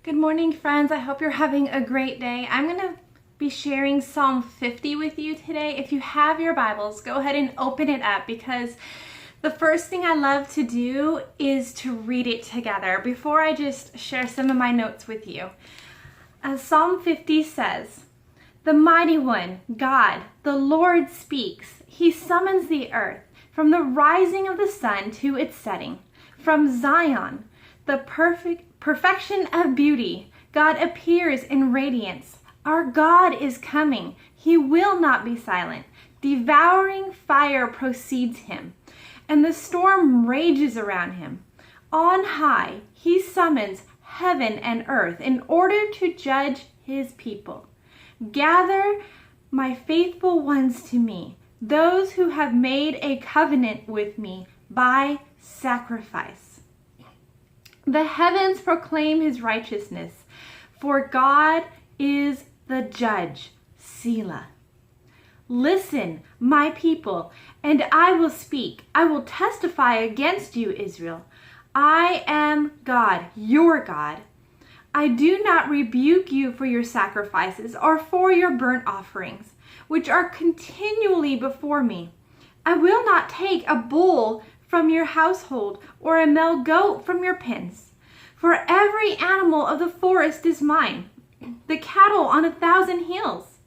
Good morning, friends. I hope you're having a great day. I'm going to be sharing Psalm 50 with you today. If you have your Bibles, go ahead and open it up because the first thing I love to do is to read it together before I just share some of my notes with you. Psalm 50 says, "The Mighty One, God, the Lord speaks. He summons the earth from the rising of the sun to its setting. From Zion, the perfection of beauty, God appears in radiance. Our God is coming. He will not be silent. Devouring fire precedes him, and the storm rages around him. On high, he summons heaven and earth in order to judge his people. Gather my faithful ones to me, those who have made a covenant with me by sacrifice. The heavens proclaim his righteousness, for God is the judge. Selah. Listen, my people, and I will speak. I will testify against you, Israel. I am God, your God. I do not rebuke you for your sacrifices or for your burnt offerings, which are continually before me. I will not take a bull from your household or a male goat from your pens. For every animal of the forest is mine, the cattle on 1,000 hills.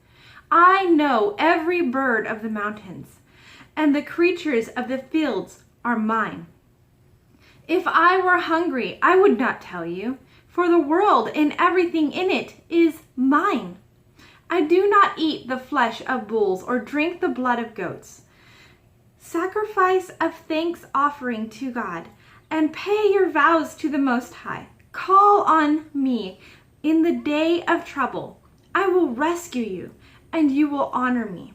I know every bird of the mountains, and the creatures of the fields are mine. If I were hungry, I would not tell you, for the world and everything in it is mine. I do not eat the flesh of bulls or drink the blood of goats. Sacrifice of thanks offering to God, and pay your vows to the Most High. Call on me in the day of trouble. I will rescue you, and you will honor me.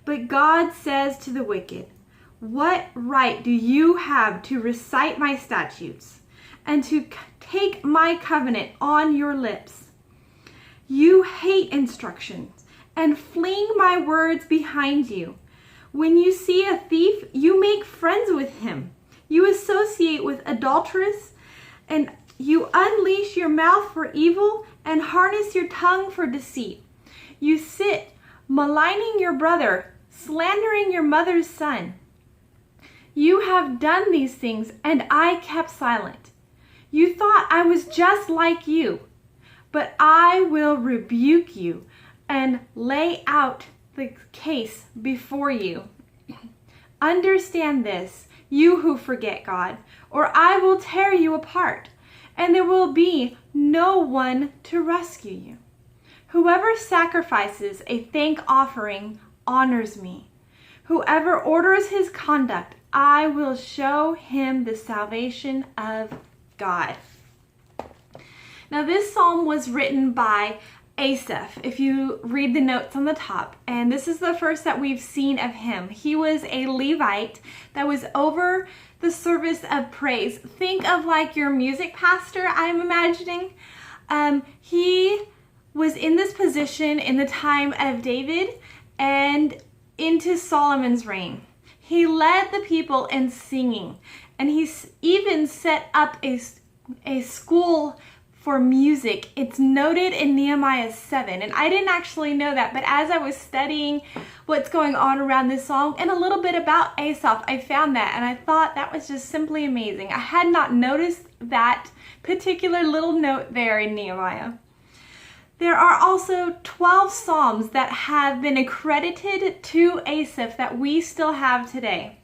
But God says to the wicked, what right do you have to recite my statutes and to take my covenant on your lips? You hate instructions and fling my words behind you. When you see a thief, you make friends with him. You associate with adulterers, and you unleash your mouth for evil and harness your tongue for deceit. You sit maligning your brother, slandering your mother's son. You have done these things, and I kept silent. You thought I was just like you, but I will rebuke you and lay out the case before you. Understand this, you who forget God, or I will tear you apart, and there will be no one to rescue you. Whoever sacrifices a thank offering honors me. Whoever orders his conduct, I will show him the salvation of God." Now, this psalm was written by Asaph, if you read the notes on the top, and this is the first that we've seen of him. He was a Levite that was over the service of praise. Think of like your music pastor, I'm imagining. He was in this position in the time of David and into Solomon's reign. He led the people in singing, and he even set up a school for music. It's noted in Nehemiah 7, and I didn't actually know that, but as I was studying what's going on around this song and a little bit about Asaph, I found that, and I thought that was just simply amazing. I had not noticed that particular little note there in Nehemiah. There are also 12 psalms that have been accredited to Asaph that we still have today.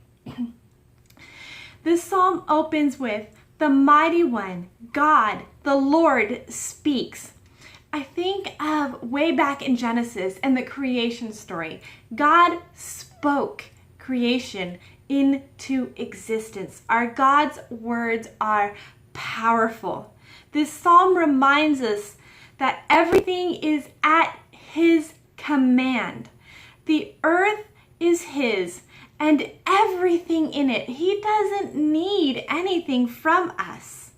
This psalm opens with, "The Mighty One, God, the Lord speaks." I think of way back in Genesis and the creation story. God spoke creation into existence. Our God's words are powerful. This psalm reminds us that everything is at his command. The earth is his, and everything in it. He doesn't need anything from us.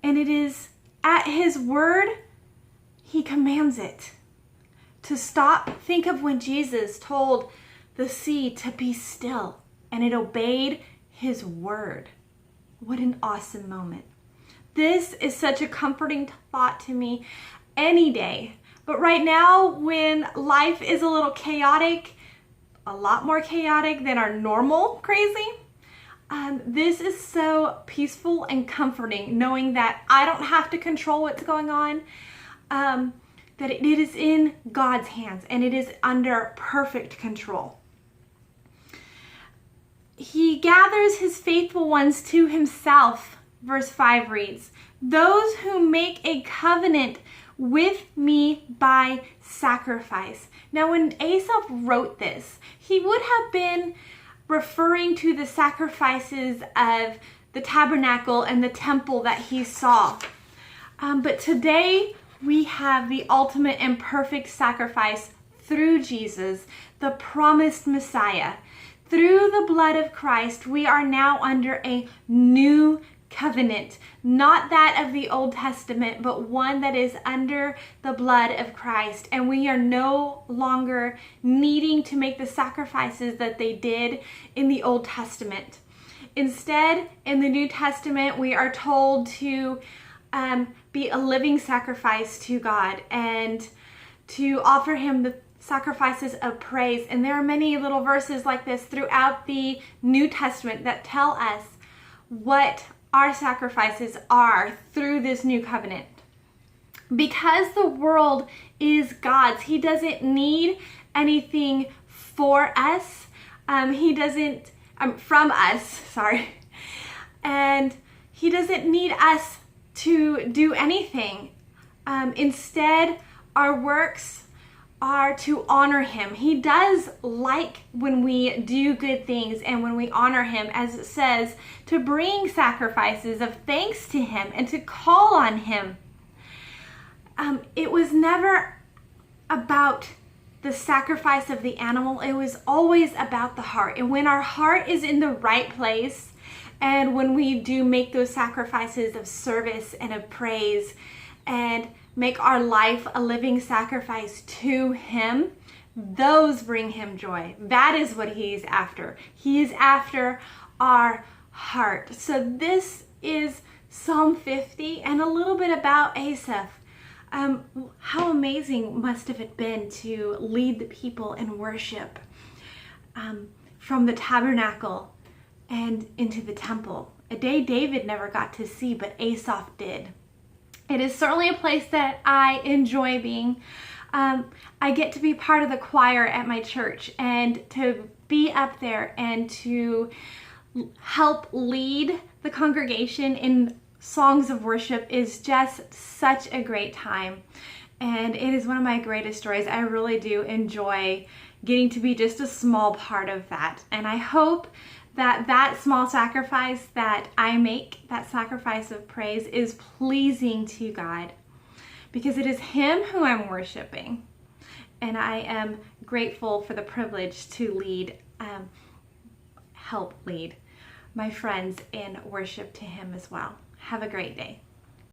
And it is at his word, he commands it to stop. Think of when Jesus told the sea to be still, and it obeyed his word. What an awesome moment. this is such a comforting thought to me any day. But right now, when life is a little chaotic, a lot more chaotic than our normal crazy, this is so peaceful and comforting, knowing that I don't have to control what's going on, that it is in God's hands and it is under perfect control. He gathers his faithful ones to himself. Verse 5 reads, "Those who make a covenant with me by sacrifice." Now, when Asaph wrote this, he would have been referring to the sacrifices of the tabernacle and the temple that he saw. But today we have the ultimate and perfect sacrifice through Jesus, the promised Messiah. Through the blood of Christ, we are now under a new covenant, not that of the Old Testament, but one that is under the blood of Christ. And we are no longer needing to make the sacrifices that they did in the Old Testament. Instead, in the New Testament, we are told to be a living sacrifice to God and to offer him the sacrifices of praise. And there are many little verses like this throughout the New Testament that tell us what our sacrifices are through this new covenant. Because the world is God's, he doesn't need anything for us. He doesn't, from us, sorry. And he doesn't need us to do anything. Instead, our works are to honor him. He does like when we do good things and when we honor him, as it says, to bring sacrifices of thanks to him and to call on him. It was never about the sacrifice of the animal. It was always about the heart. And when our heart is in the right place, and when we do make those sacrifices of service and of praise and make our life a living sacrifice to him, those bring him joy. That is what he's after. He is after our heart. So this is Psalm 50 and a little bit about Asaph. How amazing must have it been to lead the people in worship from the tabernacle and into the temple. A day David never got to see, but Asaph did. It is certainly a place that I enjoy being. I get to be part of the choir at my church and to be up there and to help lead the congregation in songs of worship is just such a great time. And it is one of my greatest joys. I really do enjoy getting to be just a small part of that. And I hope that that small sacrifice that I make, that sacrifice of praise, is pleasing to God, because it is him who I'm worshiping. And I am grateful for the privilege to help lead my friends in worship to him as well. Have a great day.